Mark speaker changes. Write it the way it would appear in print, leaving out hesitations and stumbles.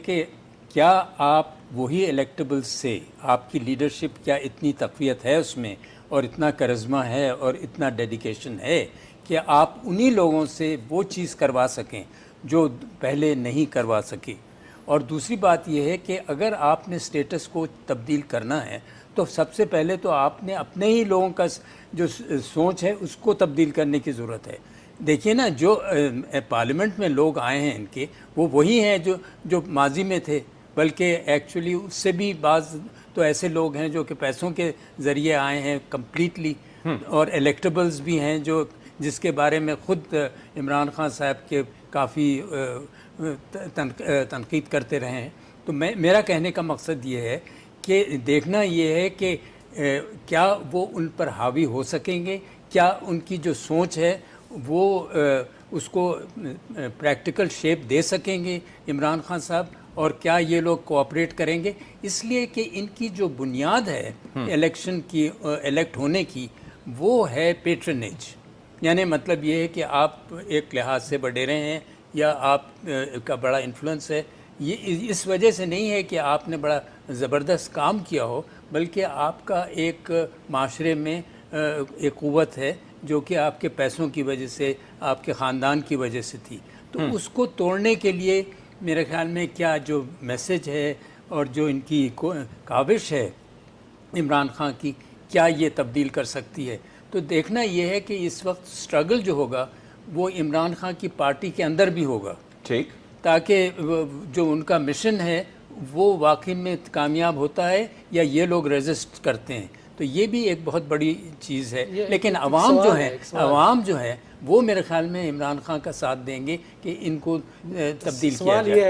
Speaker 1: کہ کیا آپ وہی الیکٹیبلز سے آپ کی لیڈرشپ کیا اتنی تقویت ہے اس میں اور اتنا کرزمہ ہے اور اتنا ڈیڈیکیشن ہے کہ آپ انہی لوگوں سے وہ چیز کروا سکیں جو پہلے نہیں کروا سکے. اور دوسری بات یہ ہے کہ اگر آپ نے سٹیٹس کو تبدیل کرنا ہے تو سب سے پہلے تو آپ نے اپنے ہی لوگوں کا جو سوچ ہے اس کو تبدیل کرنے کی ضرورت ہے. دیکھیے نا، جو پارلیمنٹ میں لوگ آئے ہیں ان کے وہ وہی ہیں جو ماضی میں تھے، بلکہ ایکچولی اس سے بھی بعض تو ایسے لوگ ہیں جو کہ پیسوں کے ذریعے آئے ہیں کمپلیٹلی، اور الیکٹیبلز بھی ہیں جس کے بارے میں خود عمران خان صاحب کے کافی تنقید کرتے رہے ہیں. تو میرا کہنے کا مقصد یہ ہے کہ دیکھنا یہ ہے کہ کیا وہ ان پر حاوی ہو سکیں گے، کیا ان کی جو سوچ ہے وہ اس کو پریکٹیکل شیپ دے سکیں گے عمران خان صاحب، اور کیا یہ لوگ کوآپریٹ کریں گے. اس لیے کہ ان کی جو بنیاد ہے الیکشن کی، الیکٹ ہونے کی، وہ ہے پیٹرنیج. یعنی مطلب یہ ہے کہ آپ ایک لحاظ سے وڈیرے ہیں یا آپ کا بڑا انفلوئنس ہے. یہ اس وجہ سے نہیں ہے کہ آپ نے بڑا زبردست کام کیا ہو، بلکہ آپ کا ایک معاشرے میں ایک قوت ہے جو کہ آپ کے پیسوں کی وجہ سے، آپ کے خاندان کی وجہ سے تھی. تو اس کو توڑنے کے لیے میرے خیال میں کیا جو میسج ہے اور جو ان کی کاوش ہے عمران خان کی، کیا یہ تبدیل کر سکتی ہے. تو دیکھنا یہ ہے کہ اس وقت سٹرگل جو ہوگا وہ عمران خان کی پارٹی کے اندر بھی ہوگا، ٹھیک، تاکہ جو ان کا مشن ہے وہ واقعی میں کامیاب ہوتا ہے یا یہ لوگ ریزسٹ کرتے ہیں. تو یہ بھی ایک بہت بڑی چیز ہے. لیکن عوام جو ہے وہ میرے خیال میں عمران خان کا ساتھ دیں گے کہ ان کو تبدیل کیا جائے.